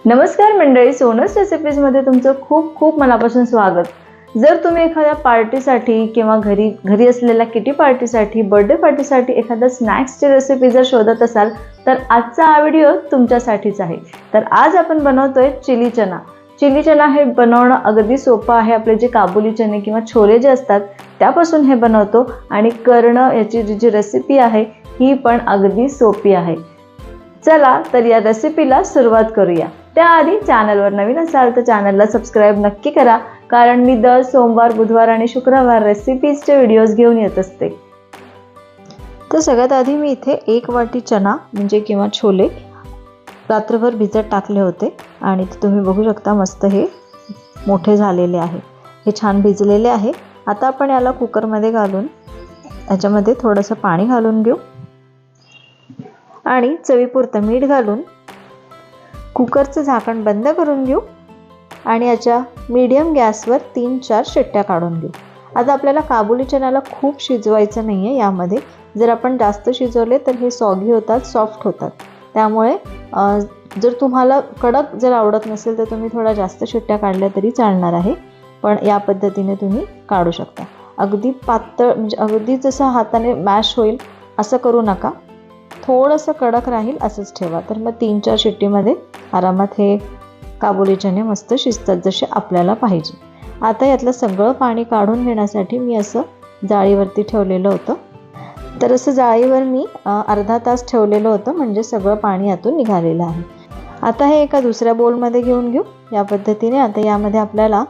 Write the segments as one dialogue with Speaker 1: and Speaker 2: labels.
Speaker 1: नमस्कार मंडळी, सोनस रेसिपीजमध्ये तुमचं खूप खूप मनापासून स्वागत. जर तुम्ही एखाद्या पार्टीसाठी किंवा घरी असलेल्या किटी पार्टीसाठी, बर्थडे पार्टीसाठी एखादा स्नॅक्सची रेसिपी जर शोधत असाल तर आजचा हा व्हिडिओ तुमच्यासाठीच आहे. तर आज आपण बनवतोय चिली चना. चिली चना हे बनवणं अगदी सोपं आहे. आपले जे काबुली चणे किंवा छोले जे असतात त्यापासून हे बनवतो आणि करणं याची जी रेसिपी आहे ही पण अगदी सोपी आहे. चला तर या रेसिपीला सुरुवात करूया. त्याआधी चॅनलवर नवीन असाल तर चॅनलला सबस्क्राईब नक्की करा, कारण मी दर सोमवार, बुधवार आणि शुक्रवार रेसिपीजचे व्हिडिओज घेऊन येत असते. तर सगळ्यात आधी मी इथे 1 वाटी चना म्हणजे किंवा छोले रात्रभर भिजत टाकले होते आणि तुम्ही बघू शकता मस्त हे मोठे झालेले आहे. हे छान भिजलेले आहे. आता आपण याला कुकरमध्ये घालून याच्यामध्ये थोडंसं पाणी घालून घेऊ आणि चवीपुरतं मीठ घालून कुकरचं झाकण बंद करून घेऊ आणि याच्या मीडियम गॅसवर 3-4 शिट्ट्या काढून घेऊ. आता आपल्याला काबुली चण्याला खूप शिजवायचं नाही आहे. यामध्ये जर आपण जास्त शिजवले तर हे सॉगी होतात, सॉफ्ट होतात. त्यामुळे जर तुम्हाला कडक जर आवडत नसेल तर तुम्ही थोडा जास्त शिट्ट्या काढल्या तरी चालणार आहे, पण या पद्धतीने तुम्ही काढू शकता. अगदी पातळ म्हणजे अगदी जसं हाताने मॅश होईल असं करू नका, थोडंसं कडक राहील असंच ठेवा. तर मग 3-4 शिट्टीमध्ये आरामात हे काबुली चणे मस्त शिजतात जसे आपल्याला पाहिजे. आता यातलं सगळं पाणी काढून घेण्यासाठी मी असं जाळीवरती ठेवलेलं होतं. तर असं जाळीवर मी अर्धा तास ठेवलेलं होतं, म्हणजे सगळं पाणी यातून निघालेलं आहे. आता हे एका दुसऱ्या बोलमध्ये घेऊन घेऊ या पद्धतीने. आता यामध्ये आपल्याला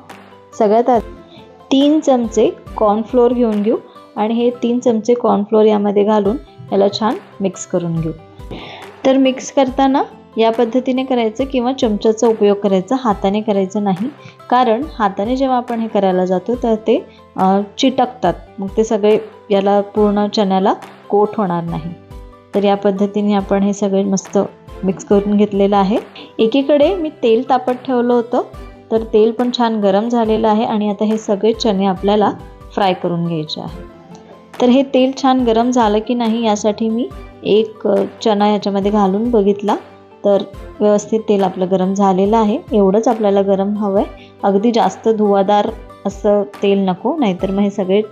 Speaker 1: सगळ्यात आधी 3 चमचे कॉर्नफ्लोअर घेऊन घेऊ आणि हे 3 चमचे कॉर्नफ्लोअर यामध्ये घालून याला छान मिक्स करून घेऊ. तर मिक्स करताना या पद्धतीने करायचं किंवा चमच्याचा उपयोग करायचा, हाताने करायचं नाही, कारण हाताने जेव्हा आपण हे करायला जातो तर ते चिटकतात, मग ते सगळे याला पूर्ण चण्याला कोट होणार नाही. तर या पद्धतीने आपण हे सगळे मस्त मिक्स करून घेतलेलं आहे. एकीकडे मी तेल तापत ठेवलं होतं, तर तेल पण छान गरम झालेलं आहे आणि आता हे सगळे चणे आपल्याला फ्राय करून घ्यायचे आहे. तर हे तेल छान गरम झालं की नाही यासाठी मी एक चणा याच्यामध्ये घालून बघितला, तर व्यवस्थित तेल आपलं गरम झालेलं आहे. एवढंच आपल्याला गरम हवं आहे, अगदी जास्त धुवादार असं तेल नको, नाहीतर मग हे सगळे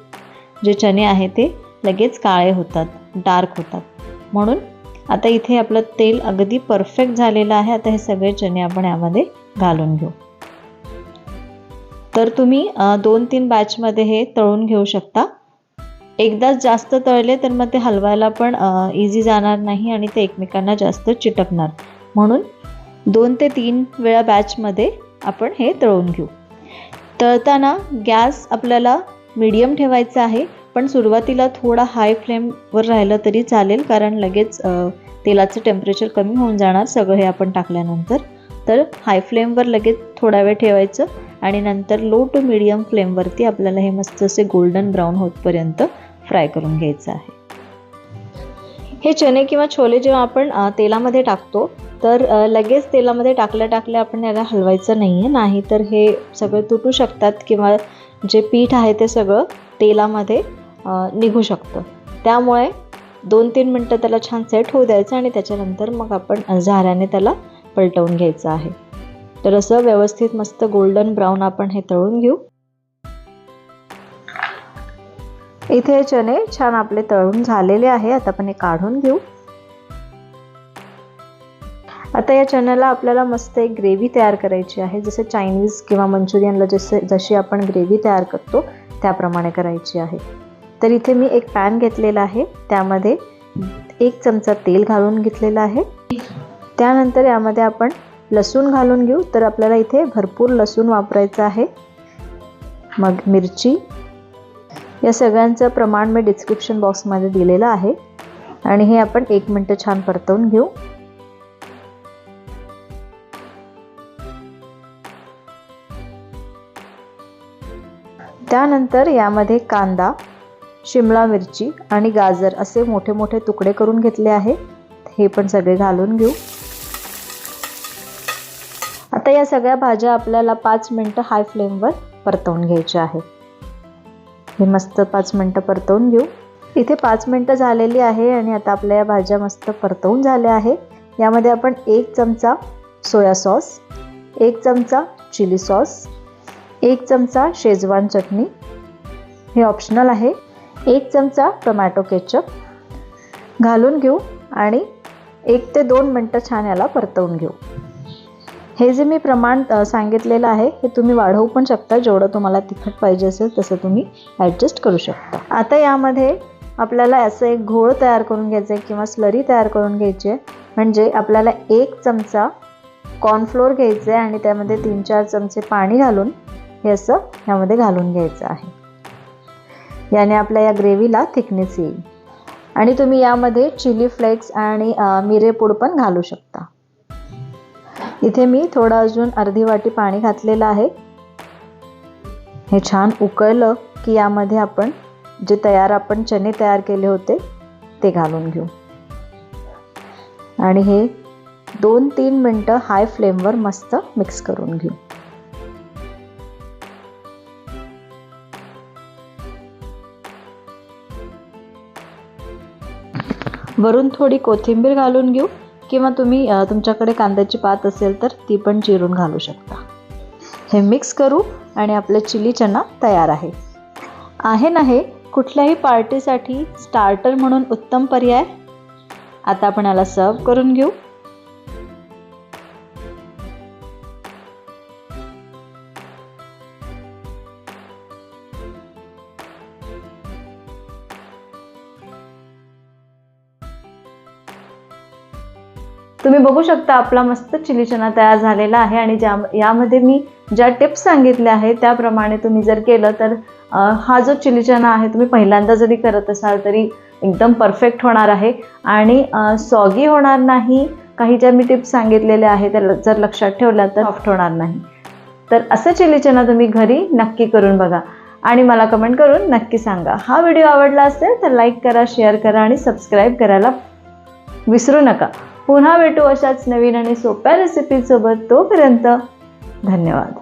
Speaker 1: जे चणे आहे ते लगेच काळे होतात, डार्क होतात. म्हणून आता इथे आपलं तेल अगदी परफेक्ट झालेलं आहे. आता हे सगळे चणे आपण यामध्ये घालून घेऊ. तर तुम्ही 2-3 बॅचमध्ये हे तळून घेऊ शकता. एकदाच जास्त तळले तर मग ते हलवायला पण इझी जाणार नाही आणि ते एकमेकांना जास्त चिटकणार. म्हणून 2 ते 3 वेळा बॅचमध्ये आपण हे तळून घेऊ. तळताना गॅस आपल्याला मीडियम ठेवायचा आहे, पण सुरुवातीला थोडा हाय फ्लेमवर राहिलं तरी चालेल, कारण लगेच तेलाचं टेम्परेचर कमी होऊन जाणार सगळं हे आपण टाकल्यानंतर. तर हाय फ्लेमवर लगेच थोडा वेळ ठेवायचं आणि नंतर लो टू मीडियम फ्लेमवरती आपल्याला हे मस्त असे गोल्डन ब्राऊन होतपर्यंत फ्राय करून घ्यायचं आहे. हे चणे किंवा छोले जेव्हा आपण तेलामध्ये टाकतो तर लगेच तेलामध्ये टाकल्या आपण याला हलवायचं नाही आहे, नाही तर हे सगळं तुटू शकतात किंवा जे पीठ आहे ते सगळं तेलामध्ये निघू शकतं. त्यामुळे 2-3 मिनटं त्याला छान सेट होऊ द्यायचं आणि त्याच्यानंतर मग आपण झाऱ्याने त्याला पलटवून घ्यायचं आहे. तर असं व्यवस्थित मस्त गोल्डन ब्राऊन आपण हे तळून घेऊ. इथे हे चणे छान आपले तळून झालेले आहे. आता आपण हे काढून घेऊ. आता या चण्याला आपल्याला मस्त एक ग्रेव्ही तयार करायची आहे, जसे चायनीज किंवा मंचुरियनला जशी आपण ग्रेव्ही तयार करतो त्याप्रमाणे करायची आहे. तर इथे मी एक पॅन घेतलेला आहे, त्यामध्ये 1 चमचा तेल घालून घेतलेला आहे. त्यानंतर यामध्ये आपण लसूण घालून घेऊ. तर आपल्याला इथे भरपूर लसूण वापरायचं आहे. मग मिरची, या सगळ्यांचं प्रमाण मी डिस्क्रिप्शन बॉक्समध्ये दिलेलं आहे आणि हे आपण 1 मिनिट छान परतवून घेऊ. त्यानंतर यामध्ये कांदा, शिमला मिरची आणि गाजर असे मोठे मोठे तुकडे करून घेतले आहे, हे पण सगळे घालून घेऊ. आता या सगळ्या भाज्या आपल्याला 5 मिनिटं हाय फ्लेमवर परतवून घ्यायच्या आहे. हे मस्त 5 मिनिटं परतवून घेऊ. इथे 5 मिनिटं झालेली आहे आणि आता आपल्या या भाज्या मस्त परतवून झाल्या आहे. यामध्ये आपण 1 चमचा सोया सॉस, 1 चमचा चिली सॉस, 1 चमचा शेजवान चटणी, हे ऑप्शनल आहे, 1 चमचा टोमॅटो केचप घालून घेऊ आणि 1 ते 2 मिनटं छान याला परतवून घेऊ. हे जे मी प्रमाण सांगितलेलं आहे हे तुम्ही वाढवू पण शकता, जेवढं तुम्हाला तिखट पाहिजे असेल तसं तुम्ही ॲडजस्ट करू शकता. आता यामध्ये आपल्याला असं एक घोळ तयार करून घ्यायचं आहे किंवा स्लरी तयार करून घ्यायची आहे. म्हणजे आपल्याला 1 चमचा कॉर्नफ्लोअर घ्यायचं आहे आणि त्यामध्ये 3-4 चमचे पाणी घालून हे असं यामध्ये घालून घ्यायचं आहे. याने आपल्या या ग्रेव्हीला थिकनेस येईल. आणि तुम्ही यामध्ये चिली फ्लेक्स आणि मिरेपूड पण घालू शकता. इथे मी थोडं अजून अर्धी वाटी पाणी घातलेलं आहे. हे छान उकळलं की यामध्ये आपण आपण चणे तयार केले होते ते घालून घेऊ आणि हे 2-3 मिनटं हाय फ्लेमवर मस्त मिक्स करून घेऊ. वरून थोडी कोथिंबीर घालून घेऊ किंवा तुम्ही तुमच्याकडे कांद्याची पात असेल तर ती पण चिरून घालू शकता. हे मिक्स करू आणि आपले चिली चना तयार आहे. ना हे कुठल्याही पार्टीसाठी स्टार्टर म्हणून उत्तम पर्याय. आता आपण याला सर्व करून घेऊ. तुम्ही बघू शकता आपला मस्त चिली चना तयार झालेला आहे. आणि यामध्ये मी ज्या टिप्स सांगितल्या आहेत त्याप्रमाणे तुम्ही जर केलं तर हा जो चिली चना आहे तुम्ही पहिल्यांदा जरी करत असाल तरी एकदम परफेक्ट होणार आहे आणि सॉगी होणार नाही. काही ज्या मी टिप्स सांगितलेल्या आहेत त्या जर लक्षात ठेवल्या तर सॉफ्ट होणार नाही. तर असं चिली चना तुम्ही घरी नक्की करून बघा आणि मला कमेंट करून नक्की सांगा. हा व्हिडिओ आवडला असेल तर लाईक करा, शेअर करा आणि सबस्क्राईब करायला विसरू नका. पुन्हा भेटू अशाच नवीन आणि सोप्या रेसिपीसोबत. तोपर्यंत धन्यवाद.